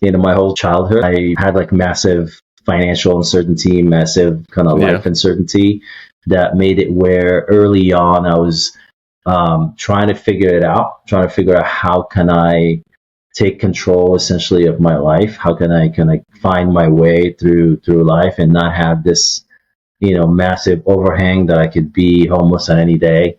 my whole childhood, I had like massive financial uncertainty, massive kind of life uncertainty that made it where early on I was trying to figure out how can I take control essentially of my life, how can I find my way through life and not have this massive overhang that I could be homeless on any day.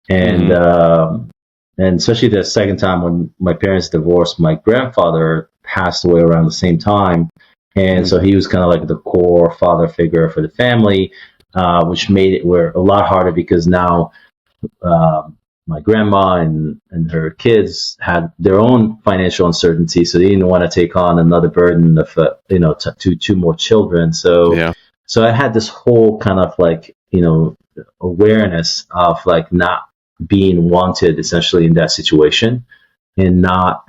And and especially the second time when my parents divorced, my grandfather passed away around the same time, and so he was kind of like the core father figure for the family, which made it where a lot harder because now my grandma and her kids had their own financial uncertainty, so they didn't want to take on another burden of two more children. So I had this whole kind of like awareness of like not being wanted essentially in that situation, and not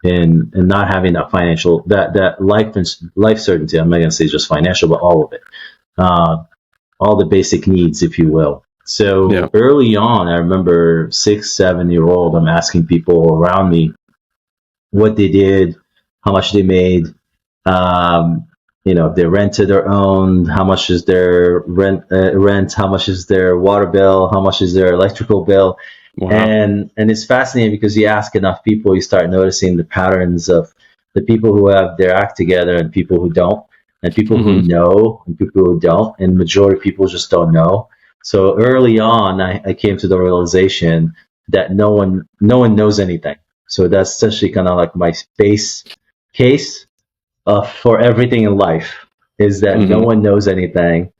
and not having that financial that life certainty. I'm not gonna say just financial, but all of it, all the basic needs, if you will. So early on, I remember 6-7-year-old, I'm asking people around me what they did, how much they made, if they rented or owned, how much is their rent, how much is their water bill, how much is their electrical bill. Wow. And it's fascinating because you ask enough people, you start noticing the patterns of the people who have their act together and people who don't, and people who know and people who don't, and majority of people just don't know. So early on, I came to the realization that no one knows anything. So that's essentially kind of like my base case for everything in life, is that no one knows anything.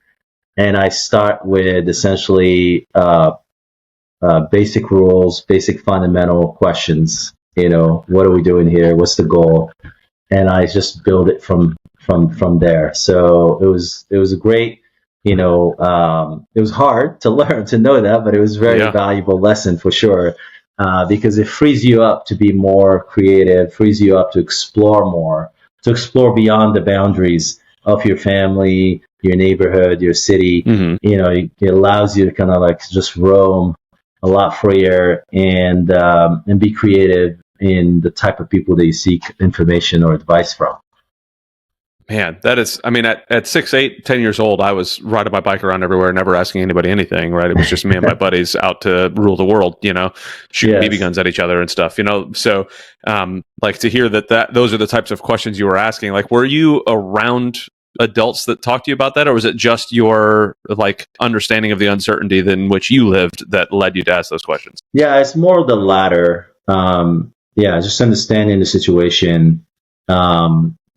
And I start with essentially basic rules, basic fundamental questions. What are we doing here? What's the goal? And I just build it from there. So it was a great, it was hard to learn to know that, but it was a very valuable lesson for sure, because it frees you up to be more creative, frees you up to explore more, to explore beyond the boundaries of your family, your neighborhood, your city. It allows you to kind of like just roam a lot freer and be creative in the type of people that you seek information or advice from. Man, that is, I mean, at 6, 8, 10 years old, I was riding my bike around everywhere, never asking anybody anything, right? It was just me and my buddies out to rule the world, shooting BB guns at each other and stuff, So, like to hear that those are the types of questions you were asking. Like, were you around adults that talked to you about that, or was it just your like understanding of the uncertainty in which you lived that led you to ask those questions? Yeah, it's more of the latter. Just understanding the situation.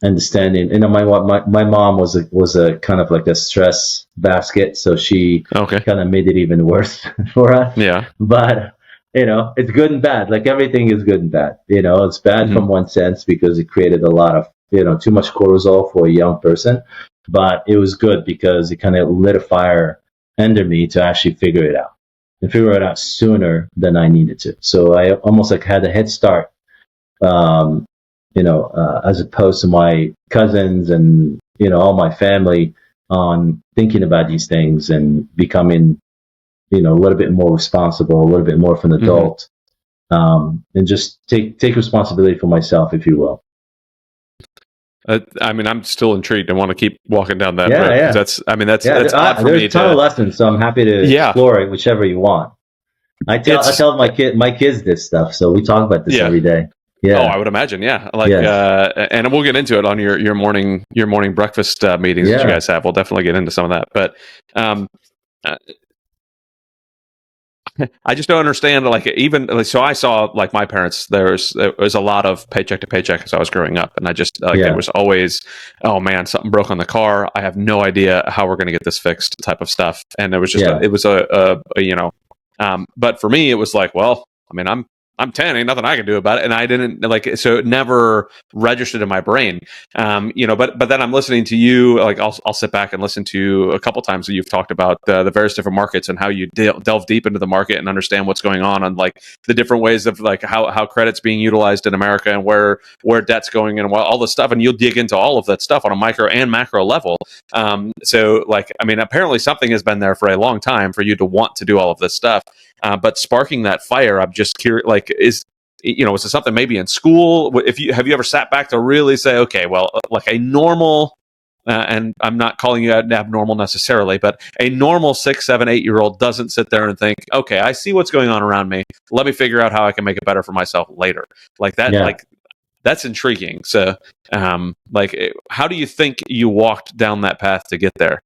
Understanding, my mom was a kind of like a stress basket, so she kind of made it even worse for us. Yeah, but it's good and bad. Like everything is good and bad. It's bad from one sense because it created a lot of too much cortisol for a young person, but it was good because it kind of lit a fire under me to actually figure it out sooner than I needed to. So I almost like had a head start. As opposed to my cousins and, all my family on thinking about these things and becoming, a little bit more responsible, a little bit more of an adult, and just take responsibility for myself, if you will. I mean, I'm still intrigued. I want to keep walking down that road. Yeah. That's odd for me. There's a ton of lessons, so I'm happy to explore it, whichever you want. I tell my kids this stuff, so we talk about this every day. Yeah. Oh, I would imagine. Yeah. And we'll get into it on your morning breakfast meetings that you guys have. We'll definitely get into some of that. But I just don't understand. So I saw like my parents. There was a lot of paycheck to paycheck as I was growing up, and I just it was always, oh man, something broke on the car. I have no idea how we're going to get this fixed, type of stuff. And it was just but for me, it was like, well, I mean, I'm 10, ain't nothing I can do about it. And I didn't so it never registered in my brain. But then I'm listening to you, like I'll sit back and listen to a couple times that you've talked about the various different markets and how you delve deep into the market and understand what's going on like the different ways of like how credit's being utilized in America and where debt's going and all this stuff. And you'll dig into all of that stuff on a micro and macro level. So like, I mean, apparently something has been there for a long time for you to want to do all of this stuff. But sparking that fire, I'm just curious, like, is was it something maybe in school? Have you ever sat back to really say, okay, well, like a normal, and I'm not calling you abnormal necessarily, but a normal 6, 7, 8-year-old doesn't sit there and think, okay, I see what's going on around me. Let me figure out how I can make it better for myself later. Like that, like that's intriguing. So, how do you think you walked down that path to get there?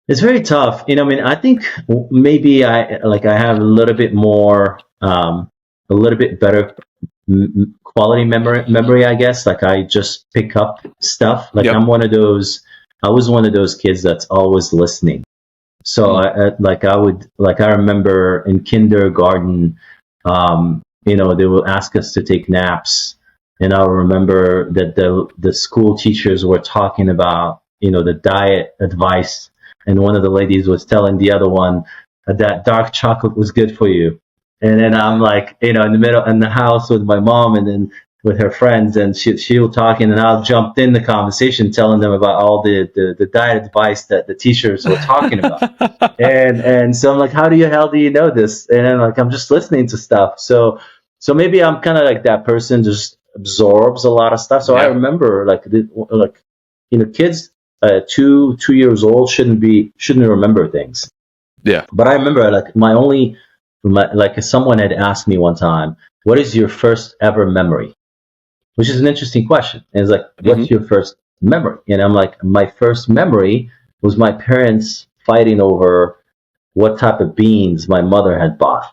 It's very tough. I mean, I think maybe I have a little bit more, a little bit better quality memory, I guess. Like I just pick up stuff. Like I was one of those kids that's always listening. So I remember in kindergarten, they will ask us to take naps. And I remember that the school teachers were talking about, the diet advice. And one of the ladies was telling the other one that dark chocolate was good for you. And then I'm like, in the middle in the house with my mom and then with her friends, and she was talking, and I jumped in the conversation telling them about all the diet advice that the teachers were talking about. and so I'm like, how do you know this? And then I'm just listening to stuff. So maybe I'm kind of like that person, just absorbs a lot of stuff. So I remember kids 2 years old shouldn't remember things. Yeah. But I remember if someone had asked me one time, what is your first ever memory? Which is an interesting question. And it's like, what's your first memory? And I'm like, my first memory was my parents fighting over what type of beans my mother had bought.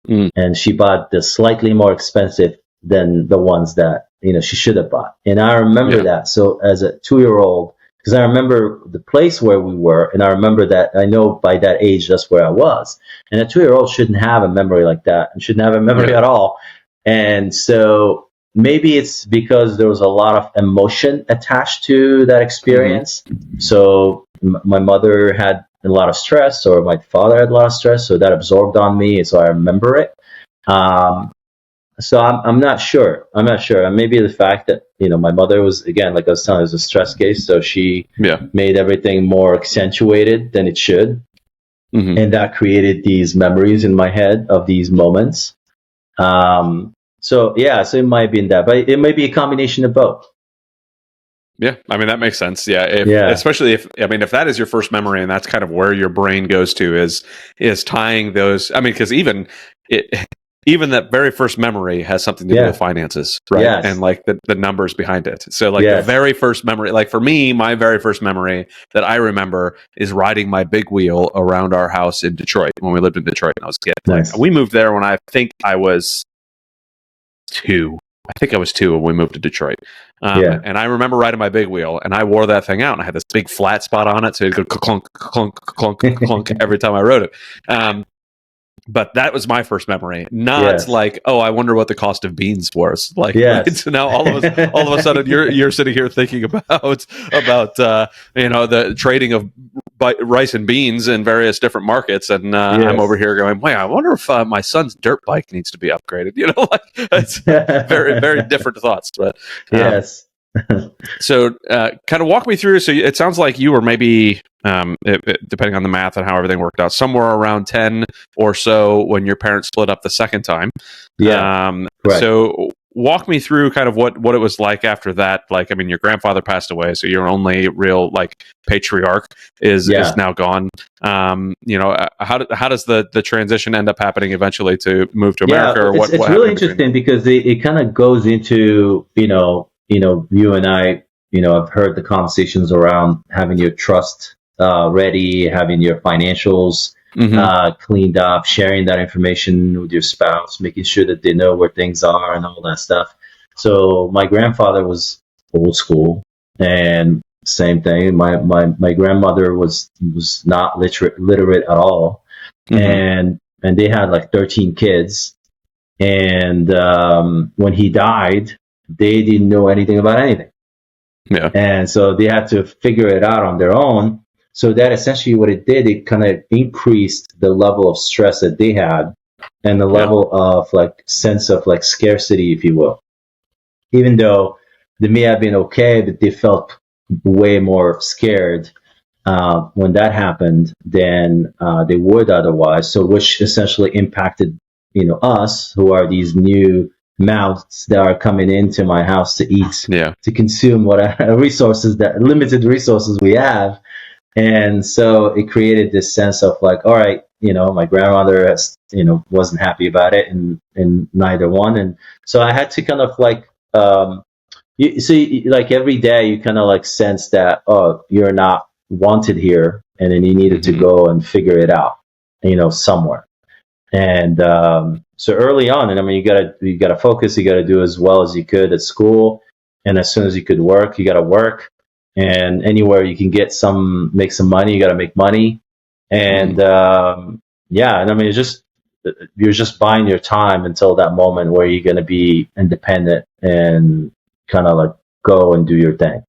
And she bought the slightly more expensive than the ones that, she should have bought. And I remember that. So as a 2-year-old, because I remember the place where we were, and I remember that I know by that age, that's where I was. And a 2-year-old shouldn't have a memory like that and shouldn't have a memory at all. And so maybe it's because there was a lot of emotion attached to that experience. So my mother had a lot of stress, or my father had a lot of stress, so that absorbed on me, so I remember it. So I'm not sure. And maybe the fact that, my mother was, again, like I was telling you, it was a stress case, so she made everything more accentuated than it should. And that created these memories in my head of these moments. So it might be in that, but it might be a combination of both. Yeah, I mean, that makes sense. Especially if that is your first memory, and that's kind of where your brain goes to is tying those. I mean, because even that very first memory has something to do with finances, right? Yes. And like the numbers behind it. So like the very first memory, like for me, my very first memory that I remember is riding my big wheel around our house in Detroit when we lived in Detroit and I was a kid. Nice. Like, we moved there when I think I was 2. I think I was 2 when we moved to Detroit. And I remember riding my big wheel, and I wore that thing out, and I had this big flat spot on it, so it'd go clunk, clunk, clunk, clunk every time I rode it. But that was my first memory. Not like, oh, I wonder what the cost of beans was. Like, right? So now all of a sudden you're sitting here thinking about the trading of rice and beans in various different markets, and I'm over here going, wait, I wonder if my son's dirt bike needs to be upgraded. It's very, very different thoughts. But so kind of walk me through. So it sounds like you were maybe, depending on the math and how everything worked out, somewhere around 10 or so when your parents split up the second time. So walk me through kind of what it was like after that. Like, I mean, your grandfather passed away, so your only real like patriarch is now gone. How does the transition end up happening eventually to move to America? Or what? It's really interesting because it kind of goes into you and I, I've heard the conversations around having your trust ready, having your financials cleaned up, sharing that information with your spouse, making sure that they know where things are and all that stuff. So my grandfather was old school, and same thing. My grandmother was not literate at all, and they had like 13 kids, and when he died, they didn't know anything about anything. And so they had to figure it out on their own. So that essentially what it did, it kind of increased the level of stress that they had and the level of like sense of like scarcity, if you will. Even though they may have been okay, but they felt way more scared when that happened than they would otherwise. So which essentially impacted, us, who are these new mouths that are coming into my house to eat, to consume what limited resources we have. And so it created this sense of like, all right, my grandmother wasn't happy about it, and neither one. And so I had to kind of like, you see, like every day you kind of like sense that, oh, you're not wanted here. And then you needed to go and figure it out, somewhere. And so early on, and I mean, you gotta focus. You gotta do as well as you could at school, and as soon as you could work, you gotta work. And anywhere you can make some money, you gotta make money. And and I mean, you're just buying your time until that moment where you're gonna be independent and kind of like go and do your thing.